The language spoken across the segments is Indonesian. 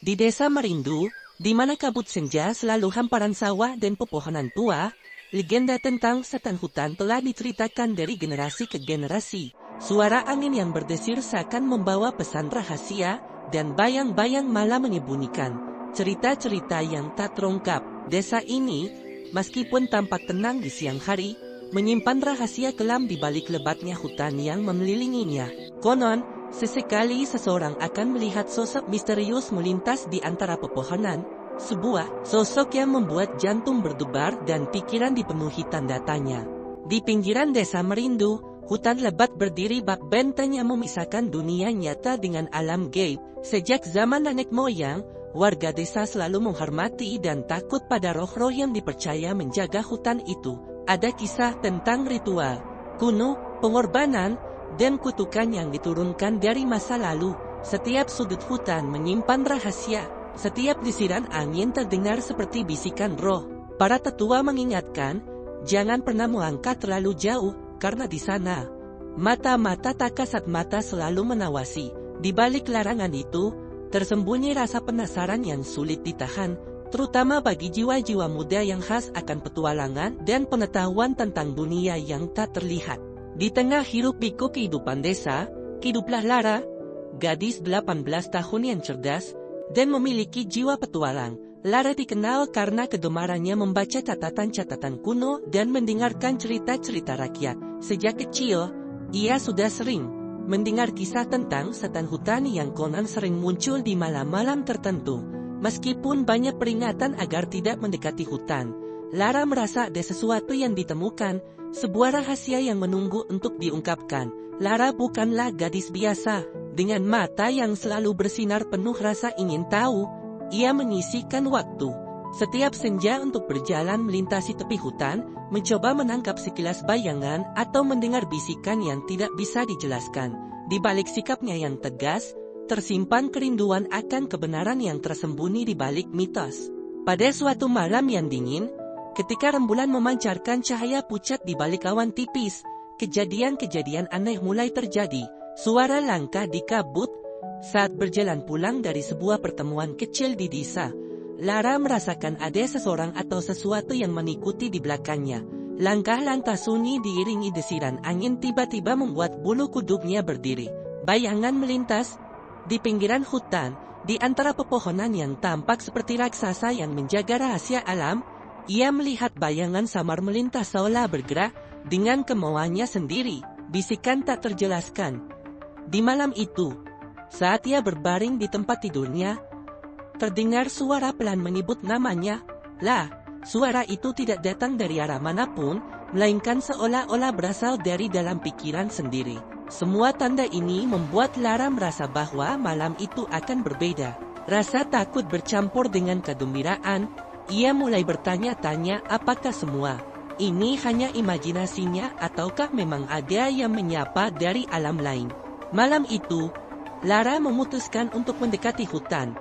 Di desa Merindu, di mana kabut senja selalu hamparan sawah dan pepohonan tua, legenda tentang setan hutan telah diceritakan dari generasi ke generasi. Suara angin yang berdesir seakan membawa pesan rahasia, dan bayang-bayang malam menyembunyikan cerita-cerita yang tak terungkap. Desa ini, meskipun tampak tenang di siang hari, menyimpan rahasia kelam di balik lebatnya hutan yang mengelilinginya. Konon, sesekali seseorang akan melihat sosok misterius melintas di antara pepohonan, sebuah sosok yang membuat jantung berdebar dan pikiran dipenuhi tanda tanya. Di pinggiran desa Merindu, hutan lebat berdiri bak benteng yang memisahkan dunia nyata dengan alam gaib. Sejak zaman nenek moyang, warga desa selalu menghormati dan takut pada roh-roh yang dipercaya menjaga hutan itu. Ada kisah tentang ritual kuno, pengorbanan, dan kutukan yang diturunkan dari masa lalu. Setiap sudut hutan menyimpan rahasia. Setiap desiran angin terdengar seperti bisikan roh. Para tetua mengingatkan, jangan pernah melangkah terlalu jauh, karena di sana, mata-mata tak kasat mata selalu menawasi. Di balik larangan itu, tersembunyi rasa penasaran yang sulit ditahan, terutama bagi jiwa-jiwa muda yang khas akan petualangan dan pengetahuan tentang dunia yang tak terlihat. Di tengah hiruk-pikuk kehidupan desa, hiduplah Lara, gadis 18 tahun yang cerdas dan memiliki jiwa petualang. Lara dikenal karena kegemarannya membaca catatan-catatan kuno dan mendengarkan cerita-cerita rakyat. Sejak kecil, ia sudah sering mendengar kisah tentang setan hutan yang konon sering muncul di malam-malam tertentu. Meskipun banyak peringatan agar tidak mendekati hutan, Lara merasa ada sesuatu yang ditemukan, sebuah rahasia yang menunggu untuk diungkapkan. Lara bukanlah gadis biasa, dengan mata yang selalu bersinar penuh rasa ingin tahu. Ia menyisihkan waktu setiap senja untuk berjalan melintasi tepi hutan, mencoba menangkap sekilas bayangan atau mendengar bisikan yang tidak bisa dijelaskan. Di balik sikapnya yang tegas, tersimpan kerinduan akan kebenaran yang tersembunyi di balik mitos. Pada suatu malam yang dingin, ketika rembulan memancarkan cahaya pucat di balik awan tipis, kejadian-kejadian aneh mulai terjadi. Suara langkah di kabut saat berjalan pulang dari sebuah pertemuan kecil di desa. Lara merasakan ada seseorang atau sesuatu yang mengikuti di belakangnya. Langkah-langkah sunyi diiringi desiran angin tiba-tiba membuat bulu kuduknya berdiri. Bayangan melintas di pinggiran hutan, di antara pepohonan yang tampak seperti raksasa yang menjaga rahasia alam. Ia melihat bayangan samar melintas seolah bergerak dengan kemauannya sendiri. Bisikan tak terjelaskan. Di malam itu, saat ia berbaring di tempat tidurnya, terdengar suara pelan menyebut namanya. Suara itu tidak datang dari arah manapun, melainkan seolah-olah berasal dari dalam pikiran sendiri. Semua tanda ini membuat Lara merasa bahwa malam itu akan berbeda. Rasa takut bercampur dengan kegembiraan. Ia mulai bertanya-tanya apakah semua ini hanya imajinasinya ataukah memang ada yang menyapa dari alam lain. Malam itu, Lara memutuskan untuk mendekati hutan,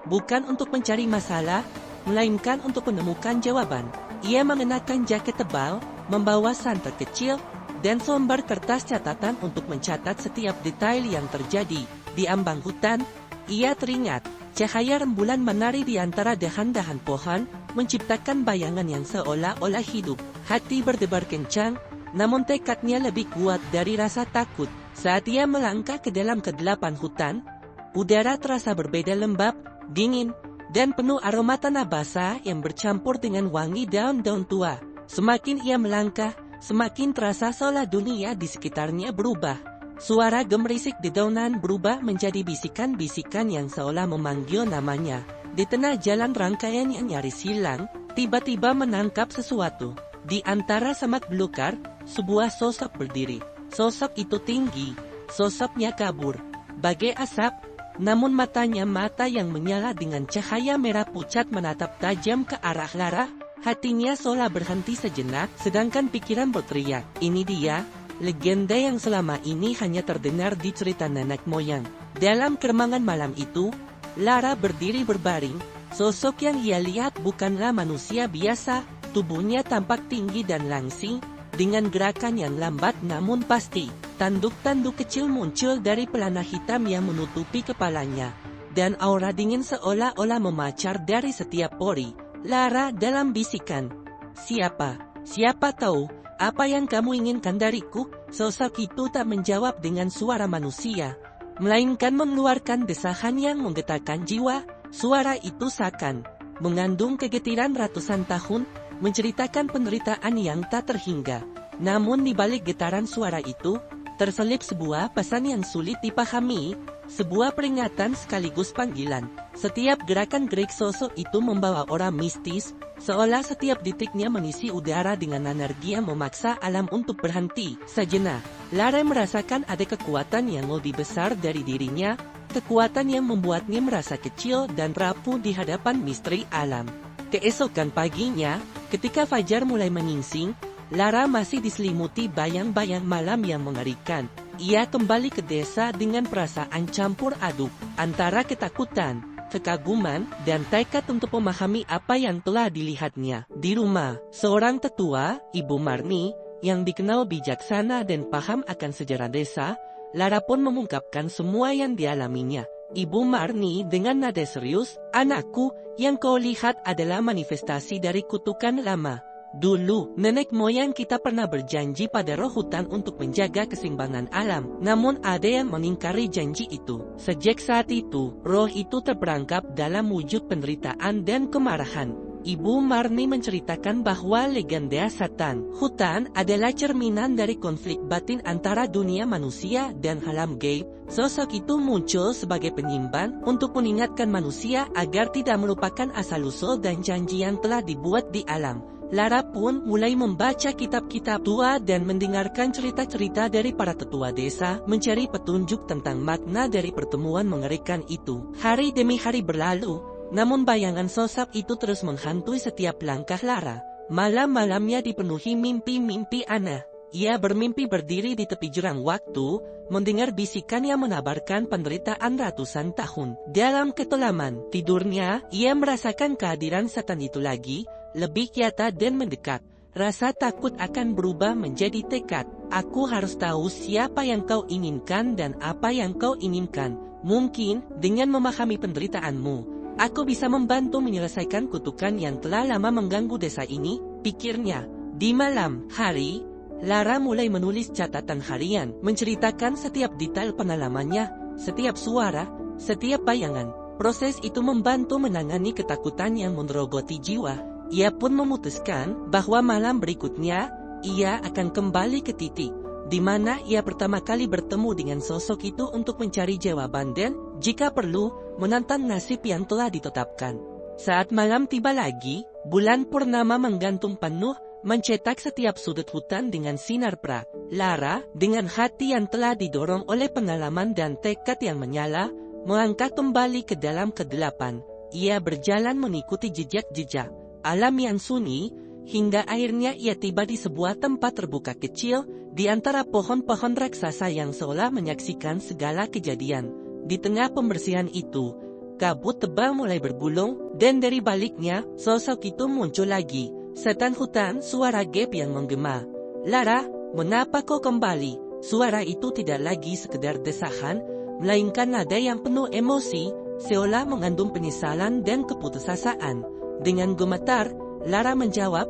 bukan untuk mencari masalah, melainkan untuk menemukan jawaban. Ia mengenakan jaket tebal, membawa santet kecil, dan selembar kertas catatan untuk mencatat setiap detail yang terjadi. Di ambang hutan, ia teringat, cahaya rembulan menari di antara dahan-dahan pohon, menciptakan bayangan yang seolah-olah hidup. Hati berdebar kencang, namun tekadnya lebih kuat dari rasa takut. Saat ia melangkah ke dalam kegelapan hutan, udara terasa berbeda lembab, dingin, dan penuh aroma tanah basah yang bercampur dengan wangi daun-daun tua. Semakin ia melangkah, semakin terasa seolah dunia di sekitarnya berubah. Suara gemerisik dedaunan berubah menjadi bisikan-bisikan yang seolah memanggil namanya. Di tengah jalan rangkaian yang nyaris hilang, tiba-tiba menangkap sesuatu. Di antara semak belukar, sebuah sosok berdiri. Sosok itu tinggi, sosoknya kabur, bagai asap, namun matanya mata yang menyala dengan cahaya merah pucat menatap tajam ke arah Lara. Hatinya seolah berhenti sejenak, sedangkan pikiran berteriak, ini dia, legenda yang selama ini hanya terdengar di cerita nenek moyang. Dalam keremangan malam itu, Lara berdiri berbaring. Sosok yang ia lihat bukanlah manusia biasa. Tubuhnya tampak tinggi dan langsing, dengan gerakan yang lambat namun pasti. Tanduk-tanduk kecil muncul dari pelana hitam yang menutupi kepalanya. dan aura dingin seolah-olah memancar dari setiap pori. Lara dalam bisikan. Siapa tahu, apa yang kamu inginkan dariku? Sosok itu tak menjawab dengan suara manusia, melainkan mengeluarkan desahan yang menggetarkan jiwa. Suara itu seakan mengandung kegetiran ratusan tahun, menceritakan penderitaan yang tak terhingga. Namun di balik getaran suara itu, terselip sebuah pesan yang sulit dipahami, sebuah peringatan sekaligus panggilan. Setiap gerakan-gerik sosok itu membawa aura mistis, seolah setiap detiknya mengisi udara dengan energi yang memaksa alam untuk berhenti. Sejenak, Lara merasakan ada kekuatan yang lebih besar dari dirinya, kekuatan yang membuatnya merasa kecil dan rapuh di hadapan misteri alam. Keesokan paginya, ketika fajar mulai menyingsing, Lara masih diselimuti bayang-bayang malam yang mengerikan. Ia kembali ke desa dengan perasaan campur aduk antara ketakutan, kekaguman, dan tekad untuk memahami apa yang telah dilihatnya. Di rumah, seorang tetua, Ibu Marni, yang dikenal bijaksana dan paham akan sejarah desa, Lara pun mengungkapkan semua yang dialaminya. Ibu Marni dengan nada serius, "Anakku, yang kau lihat adalah manifestasi dari kutukan lama. Dulu, nenek moyang kita pernah berjanji pada roh hutan untuk menjaga keseimbangan alam. Namun ada yang mengingkari janji itu. Sejak saat itu, roh itu terperangkap dalam wujud penderitaan dan kemarahan." Ibu Marni menceritakan bahwa legenda setan hutan adalah cerminan dari konflik batin antara dunia manusia dan alam gaib. Sosok itu muncul sebagai penyimpan untuk mengingatkan manusia agar tidak melupakan asal-usul dan janji yang telah dibuat di alam. Lara pun mulai membaca kitab-kitab tua dan mendengarkan cerita-cerita dari para tetua desa, mencari petunjuk tentang makna dari pertemuan mengerikan itu. Hari demi hari berlalu, namun bayangan sosok itu terus menghantui setiap langkah Lara. Malam-malamnya dipenuhi mimpi-mimpi aneh. Ia bermimpi berdiri di tepi jurang waktu, mendengar bisikan yang menabarkan penderitaan ratusan tahun. Dalam ketelaman tidurnya, ia merasakan kehadiran setan itu lagi, lebih nyata dan mendekat. Rasa takut akan berubah menjadi tekad. "Aku harus tahu siapa yang kau inginkan dan apa yang kau inginkan. Mungkin, dengan memahami penderitaanmu, aku bisa membantu menyelesaikan kutukan yang telah lama mengganggu desa ini," pikirnya. Di malam hari, Lara mulai menulis catatan harian, menceritakan setiap detail pengalamannya, setiap suara, setiap bayangan. Proses itu membantu menangani ketakutan yang menerogoti jiwa. Ia pun memutuskan bahwa malam berikutnya, ia akan kembali ke titik di mana ia pertama kali bertemu dengan sosok itu untuk mencari jawaban dan, jika perlu, menantang nasib yang telah ditetapkan. Saat malam tiba lagi, bulan purnama menggantung penuh, mencetak setiap sudut hutan dengan sinar perak. Lara, dengan hati yang telah didorong oleh pengalaman dan tekad yang menyala, melangkah kembali ke dalam kegelapan. Ia berjalan mengikuti jejak-jejak alam yang sunyi, hingga akhirnya ia tiba di sebuah tempat terbuka kecil, di antara pohon-pohon raksasa yang seolah menyaksikan segala kejadian. Di tengah pembersihan itu, kabut tebal mulai bergulung, dan dari baliknya, sosok itu muncul lagi. "Setan hutan," suara gaib yang menggema. "Lara, mengapa kau kembali?" Suara itu tidak lagi sekedar desahan, melainkan nada yang penuh emosi, seolah mengandung penyesalan dan keputusasaan. Dengan gemetar, Lara menjawab,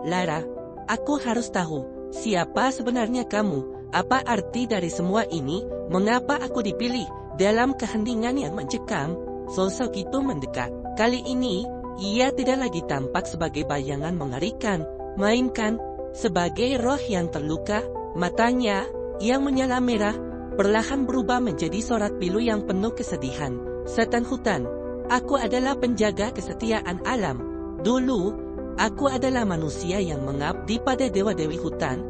"Lara, aku harus tahu, siapa sebenarnya kamu? Apa arti dari semua ini? Mengapa aku dipilih?" Dalam keheningan yang mencekam, sosok itu mendekat. Kali ini, ia tidak lagi tampak sebagai bayangan mengerikan, melainkan sebagai roh yang terluka. Matanya, yang menyala merah, perlahan berubah menjadi sorot pilu yang penuh kesedihan. "Setan hutan, aku adalah penjaga kesetiaan alam. Dulu, aku adalah manusia yang mengabdi pada dewa-dewi hutan.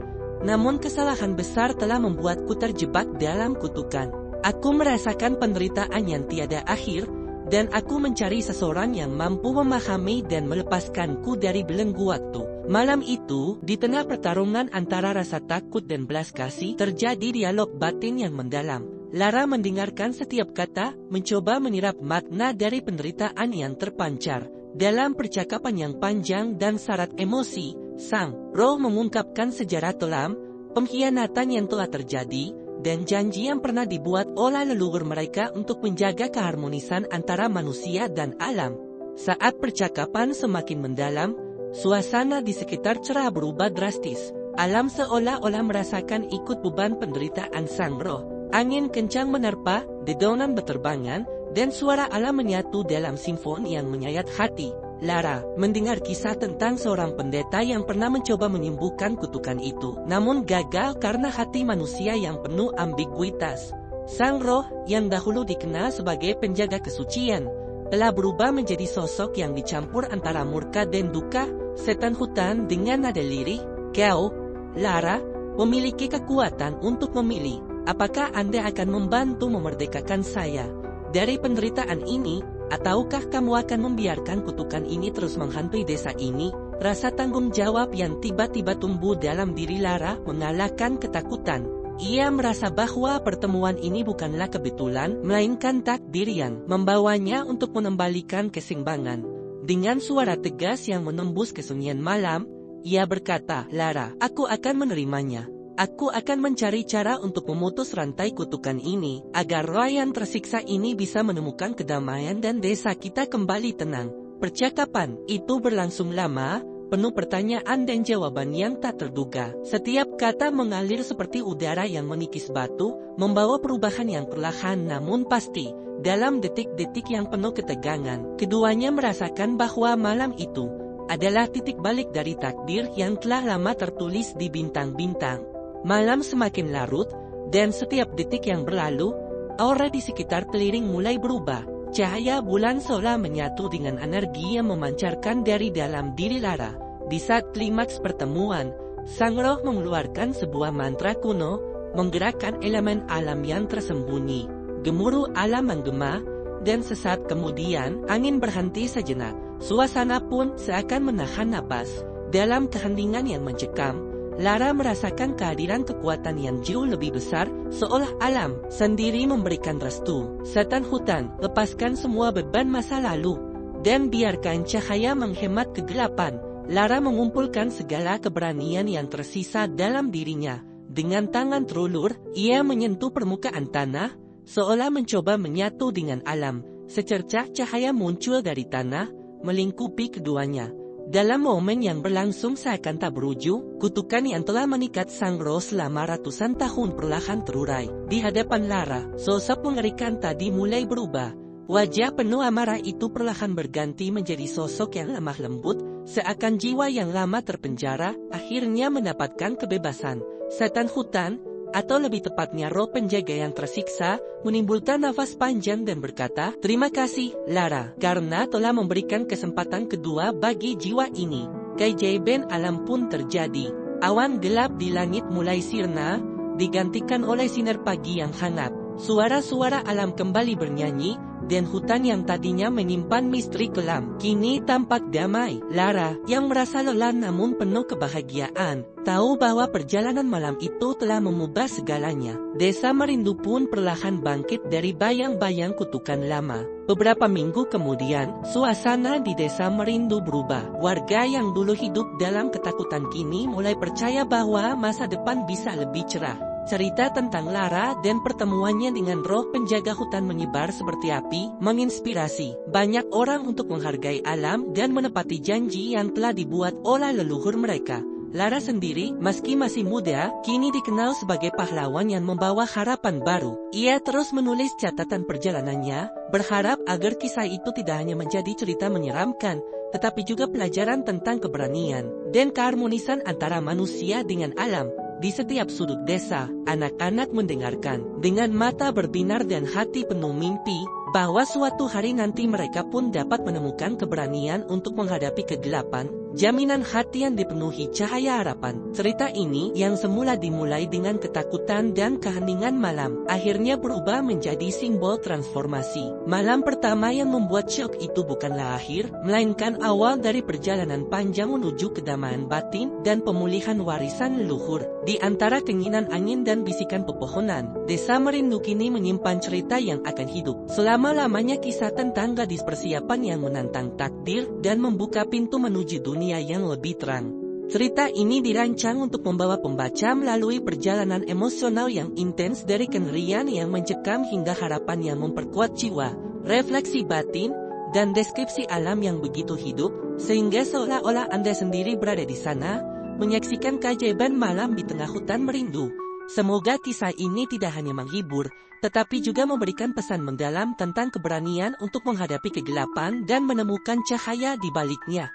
Namun kesalahan besar telah membuatku terjebak dalam kutukan. Aku merasakan penderitaan yang tiada akhir, dan aku mencari seseorang yang mampu memahami dan melepaskanku dari belenggu waktu." Malam itu, di tengah pertarungan antara rasa takut dan belas kasih, terjadi dialog batin yang mendalam. Lara mendengarkan setiap kata, mencoba menyerap makna dari penderitaan yang terpancar. Dalam percakapan yang panjang dan syarat emosi, sang roh mengungkapkan sejarah kelam, pengkhianatan yang telah terjadi, dan janji yang pernah dibuat oleh leluhur mereka untuk menjaga keharmonisan antara manusia dan alam. Saat percakapan semakin mendalam, suasana di sekitar cerah berubah drastis. Alam seolah-olah merasakan ikut beban penderitaan sang roh. Angin kencang menerpa, dedaunan berterbangan, dan suara alam menyatu dalam simfoni yang menyayat hati. Lara mendengar kisah tentang seorang pendeta yang pernah mencoba menyembuhkan kutukan itu, namun gagal karena hati manusia yang penuh ambiguitas. Sang roh yang dahulu dikenal sebagai penjaga kesucian telah berubah menjadi sosok yang dicampur antara murka dan duka. Setan hutan dengan nada lirih, "Kau, Lara, memiliki kekuatan untuk memilih. Apakah Anda akan membantu memerdekakan saya dari penderitaan ini, ataukah kamu akan membiarkan kutukan ini terus menghantui desa ini?" Rasa tanggung jawab yang tiba-tiba tumbuh dalam diri Lara mengalahkan ketakutan. Ia merasa bahwa pertemuan ini bukanlah kebetulan, melainkan takdir yang membawanya untuk mengembalikan keseimbangan. Dengan suara tegas yang menembus kesunyian malam, ia berkata, "Lara, aku akan menerimanya. Aku akan mencari cara untuk memutus rantai kutukan ini, agar roh yang tersiksa ini bisa menemukan kedamaian dan desa kita kembali tenang." Percakapan itu berlangsung lama, penuh pertanyaan dan jawaban yang tak terduga. Setiap kata mengalir seperti udara yang mengikis batu, membawa perubahan yang perlahan namun pasti. Dalam detik-detik yang penuh ketegangan, keduanya merasakan bahwa malam itu adalah titik balik dari takdir yang telah lama tertulis di bintang-bintang. Malam semakin larut, dan setiap detik yang berlalu, aura di sekitar keliling mulai berubah. Cahaya bulan seolah menyatu dengan energi yang memancarkan dari dalam diri Lara. Di saat klimaks pertemuan, sang roh mengeluarkan sebuah mantra kuno, menggerakkan elemen alam yang tersembunyi. Gemuruh alam menggema, dan sesaat kemudian angin berhenti sejenak. Suasana pun seakan menahan napas. Dalam keheningan yang mencekam, Lara merasakan kehadiran kekuatan yang jauh lebih besar, seolah alam sendiri memberikan restu. "Setan hutan, lepaskan semua beban masa lalu, dan biarkan cahaya menghemat kegelapan." Lara mengumpulkan segala keberanian yang tersisa dalam dirinya. Dengan tangan terulur, ia menyentuh permukaan tanah, seolah mencoba menyatu dengan alam. Secercah cahaya muncul dari tanah, melingkupi keduanya. Dalam momen yang berlangsung seakan tak berujung, kutukan yang telah mengikat sang roh selama ratusan tahun perlahan terurai. Di hadapan Lara, sosok mengerikan tadi mulai berubah. Wajah penuh amarah itu perlahan berganti menjadi sosok yang lemah lembut, seakan jiwa yang lama terpenjara akhirnya mendapatkan kebebasan. Setan hutan, atau lebih tepatnya roh penjaga yang tersiksa, menimbulkan nafas panjang dan berkata, "Terima kasih, Lara, karena telah memberikan kesempatan kedua bagi jiwa ini." Keajaiban alam pun terjadi. Awan gelap di langit mulai sirna, digantikan oleh sinar pagi yang hangat. Suara-suara alam kembali bernyanyi, dan hutan yang tadinya menyimpan misteri kelam kini tampak damai. Lara, yang merasa lelah namun penuh kebahagiaan, tahu bahwa perjalanan malam itu telah mengubah segalanya. Desa Merindu pun perlahan bangkit dari bayang-bayang kutukan lama. Beberapa minggu kemudian, suasana di Desa Merindu berubah. Warga yang dulu hidup dalam ketakutan kini mulai percaya bahwa masa depan bisa lebih cerah. Cerita tentang Lara dan pertemuannya dengan roh penjaga hutan menyebar seperti api, menginspirasi banyak orang untuk menghargai alam dan menepati janji yang telah dibuat oleh leluhur mereka. Lara sendiri, meski masih muda, kini dikenal sebagai pahlawan yang membawa harapan baru. Ia terus menulis catatan perjalanannya, berharap agar kisah itu tidak hanya menjadi cerita menyeramkan, tetapi juga pelajaran tentang keberanian dan keharmonisan antara manusia dengan alam. Di setiap sudut desa, anak-anak mendengarkan dengan mata berbinar dan hati penuh mimpi bahwa suatu hari nanti mereka pun dapat menemukan keberanian untuk menghadapi kegelapan, jaminan hati yang dipenuhi cahaya harapan. Cerita ini yang semula dimulai dengan ketakutan dan keheningan malam, akhirnya berubah menjadi simbol transformasi. Malam pertama yang membuat syok itu bukanlah akhir, melainkan awal dari perjalanan panjang menuju kedamaian batin dan pemulihan warisan leluhur. Di antara keinginan angin dan bisikan pepohonan, Desa Merindu kini menyimpan cerita yang akan hidup selama-lamanya, kisah tentang gadis persiapan yang menantang takdir dan membuka pintu menuju dunia yang lebih terang. Cerita ini dirancang untuk membawa pembaca melalui perjalanan emosional yang intens dari kengerian yang mencekam hingga harapan yang memperkuat jiwa, refleksi batin, dan deskripsi alam yang begitu hidup, sehingga seolah-olah Anda sendiri berada di sana, menyaksikan keajaiban malam di tengah hutan merindu. Semoga kisah ini tidak hanya menghibur, tetapi juga memberikan pesan mendalam tentang keberanian untuk menghadapi kegelapan dan menemukan cahaya di baliknya.